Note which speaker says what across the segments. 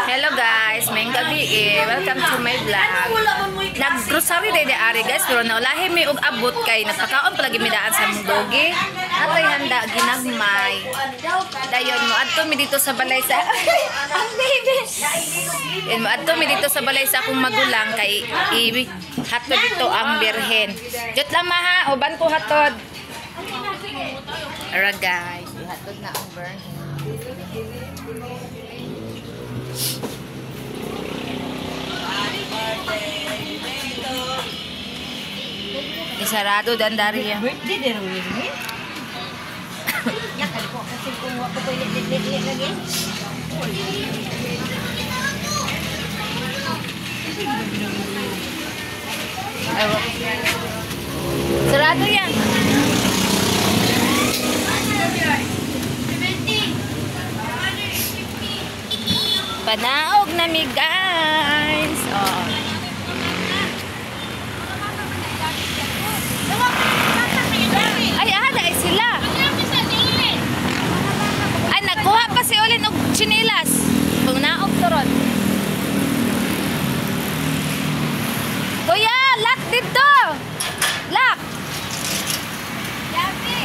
Speaker 1: Hello guys, may gabi welcome to my vlog. Nag-grocery day ari guys, pero naulahi mi og abot kay napakaon palagi mi daan sa mudogi. Atoy handa ginagmay. Dayon mo adto mi dito sa balay sa ang baby. Mo adto mi dito sa balay sa akong magulang kay hatod dito ang birhen. Jot lang ha, uban ko hatod. Ara guys, hatod na ang birhen. Sarado dan dari ya.
Speaker 2: Birthday din mo yun. Ya kali ko kasi kung wako to lit lagi.
Speaker 1: Sarado yan. Panaog na mi guys. Oh. Ay, ada sila. Ay, nagkuha pa si Olin og chinilas. Pagnaog turon. Kuya, lock dito. Lock. Yabi.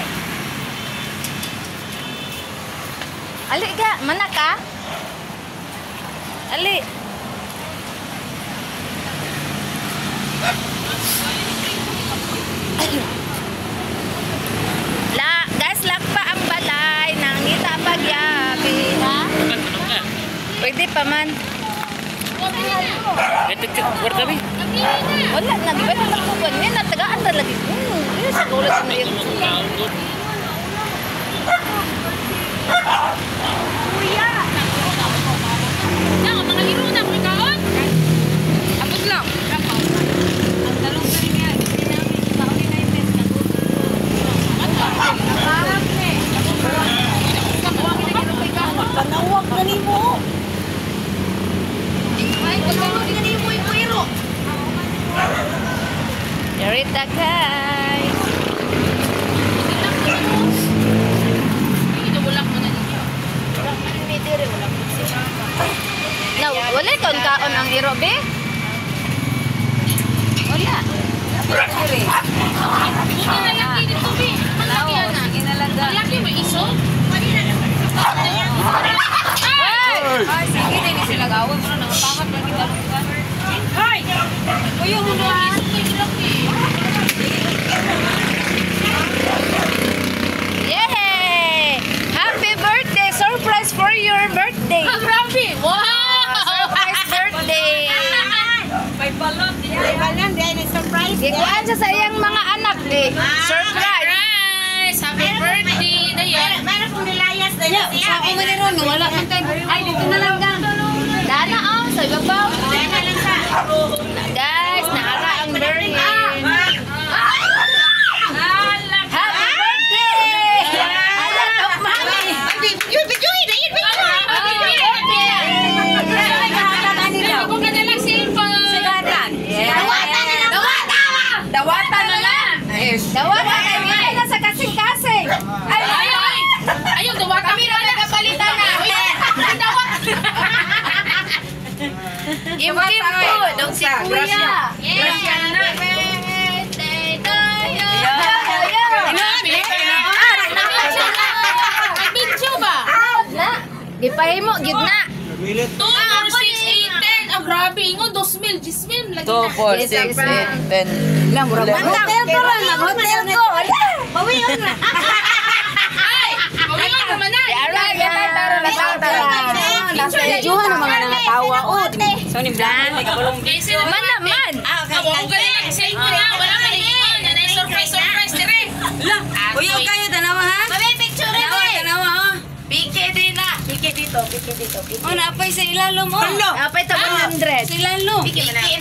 Speaker 1: Ali ka, mana ka? Ali. Guys, lock pa ang balay. Nangita pagyabi. Ha? Pwede pa man. Ito cukor kami. Wala, nagibay na ako ganyan. Natagaan na lagi. Ini sa kulit na yung Kuya! Yan, mga hiro na. Pagkaon? Abot lang. Ang talong ka rin yan.
Speaker 2: Panawag na ni mo. Ay, panawag na ni mo yung puwero.
Speaker 1: Yarita guys.
Speaker 2: Wala mo na ninyo. Wala mo na medere. Wala mo siya.
Speaker 1: No, wala ito ang kaon ang iro, be? Wala.
Speaker 2: Medere. Buti na laki dito, be. Malaki yan na. Malaki ba iso? Ay, sige, hindi sila gawin. Pero nangapakat lagi ba? Ay! Kuya, huluan.
Speaker 1: Yay! Happy birthday! Surprise for your birthday!
Speaker 2: Grabe! Wow!
Speaker 1: Surprise birthday!
Speaker 2: May balon. May balon. May surprise.
Speaker 1: Ikuan siya sa iyang mga anak eh. Surprise!
Speaker 2: Happy birthday! Meron kong nilayas na yun. Ako mo niron. Wala man tayo. Ay, dito na lang ka.
Speaker 1: Dana oh, sa ibabaw.
Speaker 2: Dito na lang ka.
Speaker 1: Guys, naara ang birthday. Happy birthday! Ayan, top mami!
Speaker 2: Yun, bijuin na yun, bijuin!
Speaker 1: Happy birthday!
Speaker 2: Ako ka na lang cellphone. Sigatan. Dawatan na lang.
Speaker 1: Dawatan na lang! Dawatan na lang! Ay, nasa kasing-kasing! Ay,
Speaker 2: Ayun, dawatan.
Speaker 1: kami na nagkapalitan na! Imkim po! Dong si Kuya!
Speaker 2: Grasya na.
Speaker 1: Birthday to you!
Speaker 2: Nag-video ba?
Speaker 1: Na! Gipahimo, gid na!
Speaker 2: 2, 4, 6, 8, 10. Ah, grabe. Ingon, 2,000, 10,000. Lagi
Speaker 3: 2, 4, 6, 8, 10. Lang, mura ba?
Speaker 1: Hotel ko rin! Hotel ko!
Speaker 2: Bawion na. Ay! Bawion naman na.
Speaker 1: Aray, tara na
Speaker 3: Nasa ijuhan ng mga nangatawa. So, ni Blan, may kabalong video.
Speaker 1: Man naman!
Speaker 2: Ako ka lang. Cellphone na. Wala ka na ingon. Yan ay surprise, dire.
Speaker 3: Uyo kayo, tanawa ha?
Speaker 2: Mami, picture rin eh.
Speaker 3: Tanawa ha?
Speaker 2: Pike din na. Pike dito.
Speaker 3: O, napay sa ilalom o.
Speaker 1: Apay ta 100.
Speaker 3: Sa ilalom.
Speaker 2: Pike namin.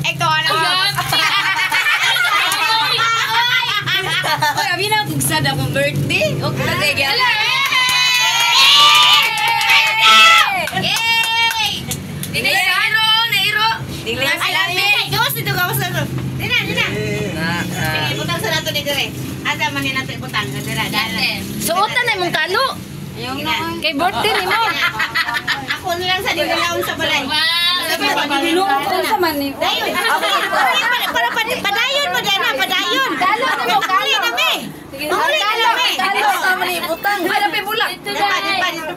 Speaker 2: Ito, ano?
Speaker 3: Uy, abi na tugsad akong birthday. Okay, lagay gyal.
Speaker 2: Yay!
Speaker 3: Nairo. Dili
Speaker 2: Ay, gawas dito, gawas dito. Dina.
Speaker 3: na.
Speaker 2: Sige, butang sa nato ni dire.
Speaker 3: Asa man nila ito ibutang.
Speaker 1: Suotan na mong kalo.
Speaker 3: Yung na.
Speaker 1: Kay birthday ni mo.
Speaker 3: Ako na lang sa dinalaon sa balay.
Speaker 2: Sa man ni.
Speaker 3: Dayon. Para padayon mo diyan na, padayon.
Speaker 1: Kalo na mo,
Speaker 3: Mahuli na me. Mahuli na me.
Speaker 1: Kalo sa mali butang. Wala pa bulak.
Speaker 3: Dito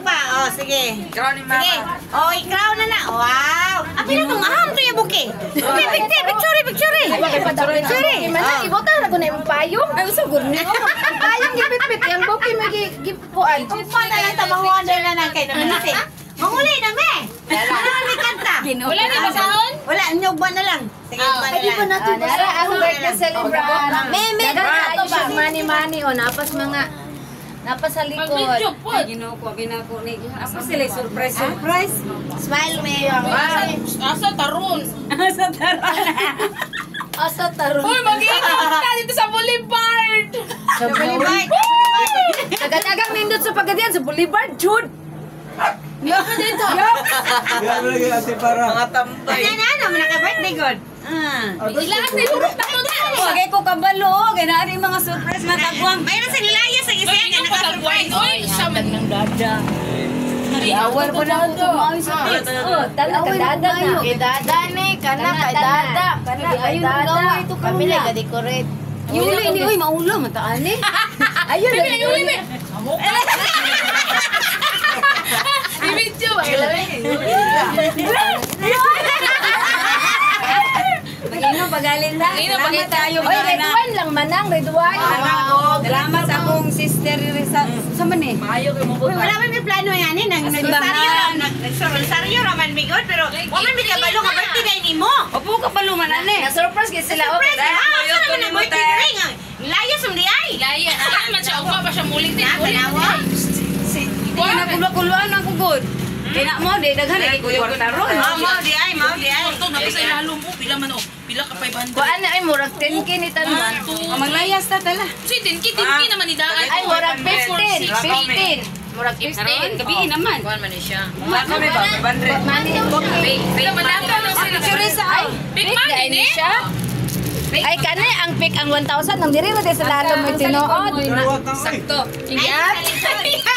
Speaker 3: pa. Oh, sige. Sige. Oh, i-crown na na. Wow. Api na tong aham to yung buki. Okay, picture.
Speaker 1: Sorry. Mana ibutang na ko na imong payong.
Speaker 2: Ay, usa gud ni.
Speaker 1: Payong gipit-pit yang buki magikuan.
Speaker 3: Upa na lang tabahuan na lang kay naman si. Mahuli na me. Wala ni kanta.
Speaker 2: Wala ni basahon?
Speaker 3: Wala, nyugban na lang. Sige, nyugban na lang.
Speaker 1: natin para ang birthday celebrant.
Speaker 3: Me.
Speaker 1: Dagan ba mani-mani o napas mga napas sa likod.
Speaker 2: Ginoo ko ginako ni. Ako sila surprise.
Speaker 3: Smile me.
Speaker 2: Asa taron.
Speaker 1: Asa taron.
Speaker 2: Uy, mag-iingat ka dito sa Boulevard.
Speaker 1: Sa Boulevard. Dagan nindot sa pagadian sa Boulevard, Jude.
Speaker 2: Yup dito.
Speaker 4: Mga tambay.
Speaker 3: Ano man naka-birthday god.
Speaker 2: Ilaas ni burok na to na.
Speaker 3: Wagay ko kabalo, kay naari mga surprise matagwang. Mayroon sa nilayas sa isa
Speaker 2: Ay, yung pag-wine. Oy, sa
Speaker 1: ng dada.
Speaker 3: Awar ko na ako kumain sa
Speaker 1: Oh, tala ka dada na. Kay dada ni, kana kay dada. Kana kay dada. Kami na ga-decorate.
Speaker 3: Yuli ni oy maulo mataan ni.
Speaker 1: Ayun,
Speaker 2: Yuli, be. Ibidyo ba?
Speaker 3: Magino pagaling na.
Speaker 2: Magino pagaling
Speaker 3: tayo
Speaker 1: Oy, red wine lang manang, red wine.
Speaker 3: Salamat sa akong sister sa man eh. Wala man may plano yan eh. Nagsaryo raman mi god pero wala mi kabalo ka birthday nimo. Opo kabalo man ani.
Speaker 1: Na-surprise gid sila okay.
Speaker 3: Ano naman ang birthday ring? Layas mo di ay.
Speaker 2: Laya. Ay, man siya. Upa pa siya muling din.
Speaker 3: Tanawa. Hindi na kulo-kuloan ako god. Kaya mo di daghan lagi ko kwarta ron. Mau di ay.
Speaker 2: Ito, napis ay halong po. Pila man o. Pila ka 500.
Speaker 1: Kuan na ay murag 10k ni tanan.
Speaker 3: Maglayas ta tala.
Speaker 2: Si Tinki naman idaan.
Speaker 1: Ay murag 15. Murag 15.
Speaker 3: Gabi naman.
Speaker 2: Kuhan man siya.
Speaker 4: Kami ba? 500.
Speaker 1: Mani.
Speaker 2: Pila man ako lang sila.
Speaker 3: Curious ay.
Speaker 2: Big
Speaker 1: Big
Speaker 2: money
Speaker 1: guy
Speaker 2: ni.
Speaker 1: siya. Ay kani ang pick ang 1,000 nang diri ra di sa lalo may tinuod.
Speaker 2: Sakto.
Speaker 1: Iyat.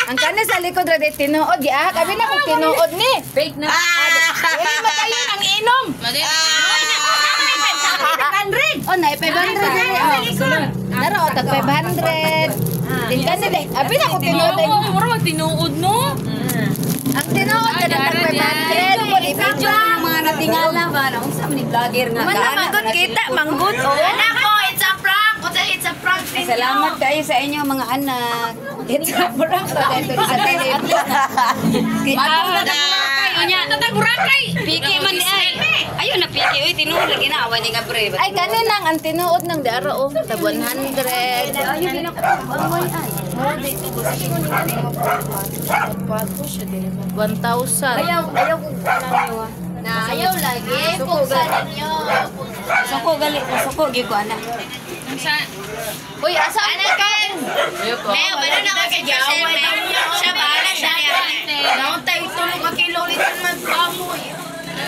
Speaker 1: Ang kani sa likod ra di tinuod. Giahak abi na kung tinuod ni. Fake na. Dili matayon ang inom.
Speaker 2: Madi.
Speaker 3: 500.
Speaker 1: Oh, na 500 diri. Naro tag 500. Din kani di. Abi na ko tinuod.
Speaker 2: Oo, mura magtinuod no.
Speaker 1: Ang tinuod ka tag 500.
Speaker 3: Video mga natingala ba na unsa man ni vlogger nga
Speaker 1: Man na manggut kita, manggut. Anak ko, it's a prank. It's a prank.
Speaker 3: Salamat kayo sa inyo mga anak.
Speaker 1: It's a prank. Sa
Speaker 2: Tatag Boracay.
Speaker 3: Piki man di ay. Ayun na piki oy tinuod lagi na awan ni nga bre.
Speaker 1: Ay, kaninang ang tinuod ng daro, oh. Tag 100.
Speaker 3: Ayun din ako. Away ay.
Speaker 1: 1,000.
Speaker 3: Ayaw ko ano
Speaker 1: Na ayaw lagi. Pugsa ninyo.
Speaker 3: Soko gali, soko gyud ko ana.
Speaker 1: Uy, asa anak kan?
Speaker 3: Leo, meron na kay Jaway. Siya bahala siya ni ate.
Speaker 1: Naon tayo tulog ka kilo litan magpamoy.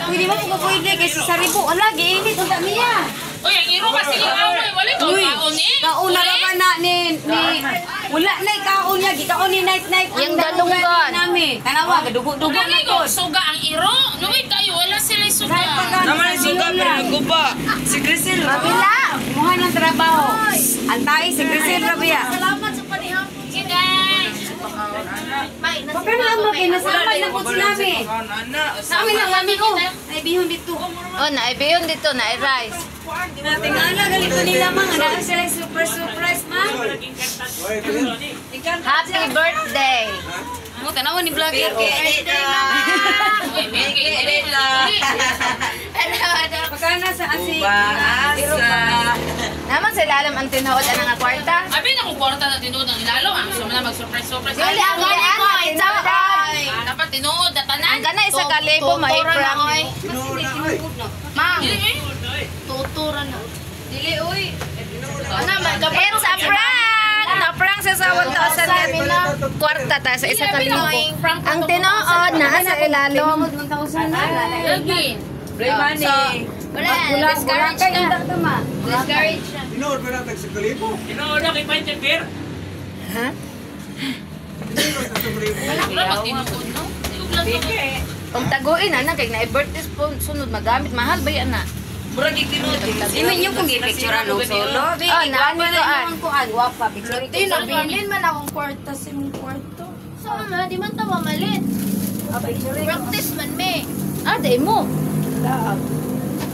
Speaker 3: Pwede mo ko pwede kay si Saribo. Ala, giinit unta niya.
Speaker 2: Uy, ang iro kasi yung away. Wala ko kaon eh.
Speaker 3: Kauna ra ba na ni wala na kaon niya, gikaon ni night.
Speaker 1: Yung dalunggan.
Speaker 3: Nami. Tanawa gadugo-dugo
Speaker 2: Wala
Speaker 3: na
Speaker 2: ko
Speaker 3: ko.
Speaker 2: suga ang iro. Nuwi kayo, wala sila suga.
Speaker 4: Naman yung suga, pero nagguba. Si Grisel.
Speaker 3: Mabila. Muha ng trabaho. Antay si Grisel Rabia.
Speaker 1: Salamat sa panihap.
Speaker 2: Okay, guys.
Speaker 3: Bakit na mo kinasalamat na po sinabi? Sa amin lang mami ko. Ay bihon dito.
Speaker 1: Oh, naibiyon dito, na-rice.
Speaker 3: Tingala galito nila mga na sila super surprise ma.
Speaker 1: Happy birthday.
Speaker 3: Mo tanawan ni vlogger ko.
Speaker 2: Uy, edit lang.
Speaker 3: Pagkana sa asi.
Speaker 1: Naman sila alam ang tinuod ang nga kwarta.
Speaker 2: Abi na kung kwarta na tinuod ang ilalo. Gusto mo na mag-surprise.
Speaker 1: Dili ang gaan, tinuod.
Speaker 2: Dapat tinuod na tanan.
Speaker 1: Ang kana isa ka libo mai-prank ni. Ma'am,
Speaker 3: Tutura na.
Speaker 1: dili uy. Ana man, it's a prank. Na-prank sa 1,000 net kwarta ta sa isa ka libo. Ang tinuod na sa ilalom.
Speaker 3: 1,000 na.
Speaker 2: Lagi.
Speaker 3: Play money.
Speaker 2: Wala, discourage na. Discourage na.
Speaker 5: Inood ba natin sa kalibo?
Speaker 4: Inood kay Pancha Beer.
Speaker 1: Ha?
Speaker 5: Inood sa kalibo.
Speaker 1: Kung taguin ana kay na birthday sunod magamit mahal ba yan na?
Speaker 4: Murag ikinood.
Speaker 3: Di man yung kung gipicturean og solo.
Speaker 1: Oh, nani ko an.
Speaker 3: Guwapa, picture ko.
Speaker 2: Bilin man akong kwarta sa imong kwarto. Sa mga, di man tama malit. Practice man me.
Speaker 1: Ah, di mo.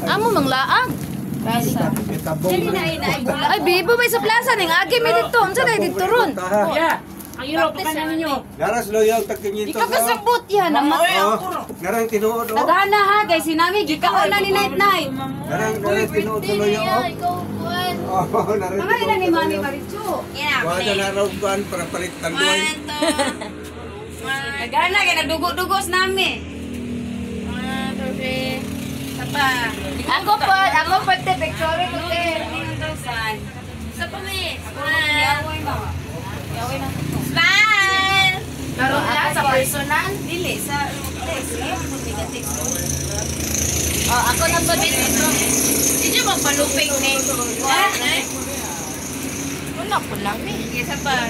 Speaker 1: Amo mang laag.
Speaker 5: Tabong na.
Speaker 1: Ay, bibo may sa plaza ning agi mi dito. Unsa na dito ron?
Speaker 2: Ang hirap pa na ninyo.
Speaker 5: Naras loyal tagkingin to.
Speaker 3: Kasabot yan.
Speaker 5: Oh, narang tinuod oh.
Speaker 3: Tagana ha, guys. Sinami, gikaon na ni Night Night.
Speaker 5: Narang tinuod sa loyal oh.
Speaker 2: Ikaw, kuwan.
Speaker 5: Oh, narang
Speaker 3: Mga ina ni
Speaker 5: tinuod sa
Speaker 3: Mami
Speaker 5: loyal.
Speaker 3: Marichu.
Speaker 5: Wala na raw kuan para palitan doy.
Speaker 3: Tagana, kaya nagdugo-dugos namin.
Speaker 1: Ako po te picture ko te.
Speaker 2: Sa pami.
Speaker 3: Smile!
Speaker 1: Pero ako sa personal.
Speaker 3: Dili, sa text.
Speaker 1: Oh, ako na po dito.
Speaker 2: Hindi mo paluping ni.
Speaker 1: Wala ko lang eh.
Speaker 3: Isa pa.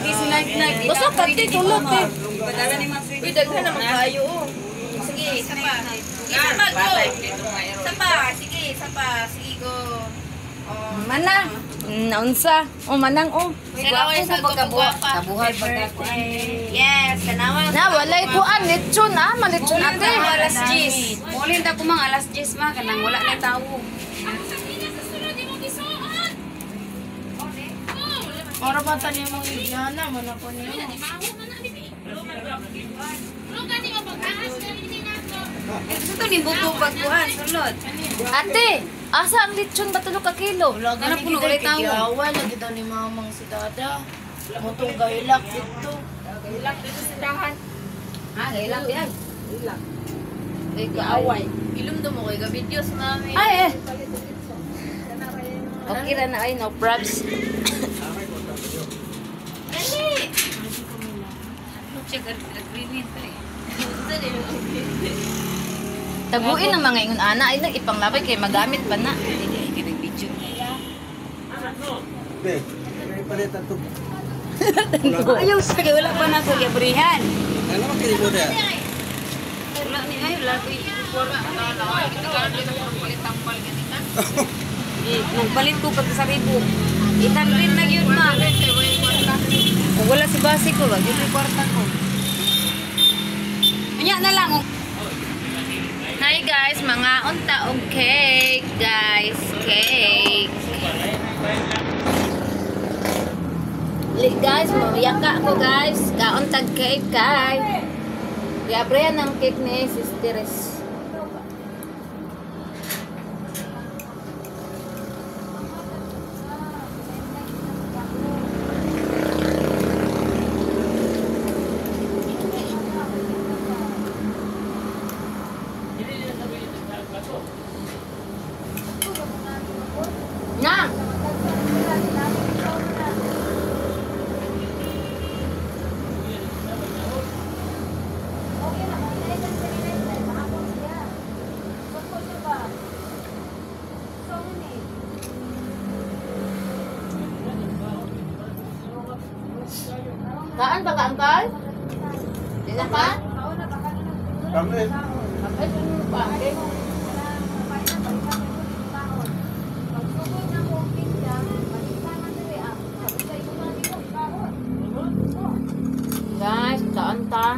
Speaker 3: Isi Night Night.
Speaker 1: Basta kati tulog eh.
Speaker 3: Padala ni Mas
Speaker 2: Uy, daghan naman kayo. Sige, isa pa. Isa pa, go. Isa pa. Sige, isa pa. Sige, go.
Speaker 1: Mana? Naunsa? O manang o.
Speaker 2: Sila ko sa pagkabuha.
Speaker 3: Nabuhay pagkatay.
Speaker 2: Yes, tanawa.
Speaker 1: Na walay kuan lechon ah, malechon ate.
Speaker 3: Alas 10. Mulin ta ko mga alas 10 ma kanang wala na tawo.
Speaker 2: Para ba tani mo Indiana man ako niyo.
Speaker 3: Gusto to ni buto pagkuhan sulod.
Speaker 1: Ate, asa ang lechon ba tulo ka kilo?
Speaker 3: Ano puno ulit tawo?
Speaker 2: Yawa lagi daw ni mamang si Dada. Motong gahilak dito. Gahilak dito sa dahan.
Speaker 3: Ha, gailang yan.
Speaker 1: Ay kaaway.
Speaker 2: Ilum do mo kay ga videos mami.
Speaker 1: Ay eh. Okay ra na ay no props.
Speaker 2: Dali.
Speaker 3: Check agreement pa eh.
Speaker 1: Taguin ang mga ingon ana ay nang ipanglabay kay magamit pa na.
Speaker 3: Hindi ka nag-video.
Speaker 5: Be, may palitan to.
Speaker 3: Ayaw sige wala pa na ko gabrihan.
Speaker 5: Ano man kay mo dia?
Speaker 3: Wala ni ay wala ko wala na kita kan dito ko palit tampal ganita. Nagpalit ko pag sa ribo. 800 na yun ma. Kung wala si basi ko ba, yung kwarta ko. Anya na lang.
Speaker 1: Hi guys, mga unta og cake guys, cake. Guys, mamiyaka ako guys. Kauntag cake kay. Liabre ng cake ni Sisteres. Na! Kaan ba ka, Angkal? Di na ka?
Speaker 5: Kami.
Speaker 1: Ay, sino pa? Guys, saan ta?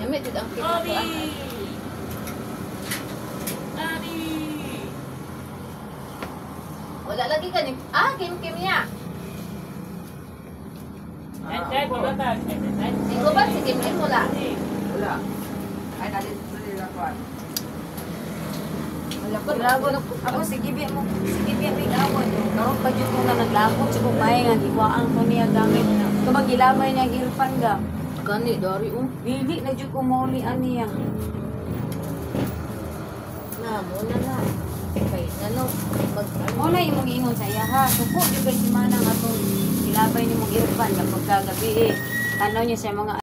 Speaker 1: Yami, dito ang kita ko ah. Wala lagi ka ni... Ah, Kim niya. Ikaw ba si Kim wala?
Speaker 4: Wala. Ay, nalila ko.
Speaker 3: Wala ko lago na ako sige biya mo. Sige biya big awon. Karon pa jud ko na naglagot sa kumay nga iwaan ko niya gamit. Kamang gilamay niya girpan ga.
Speaker 1: Gani, dari
Speaker 3: Dili na jud ko mauli aniya.
Speaker 1: mo na. Okay, ano,
Speaker 3: Mo na imong ingon sa iya ha. Suko jud kay si Manang atong ilabay ni mong irban kapag kagabi eh. Tanaw niya sa mga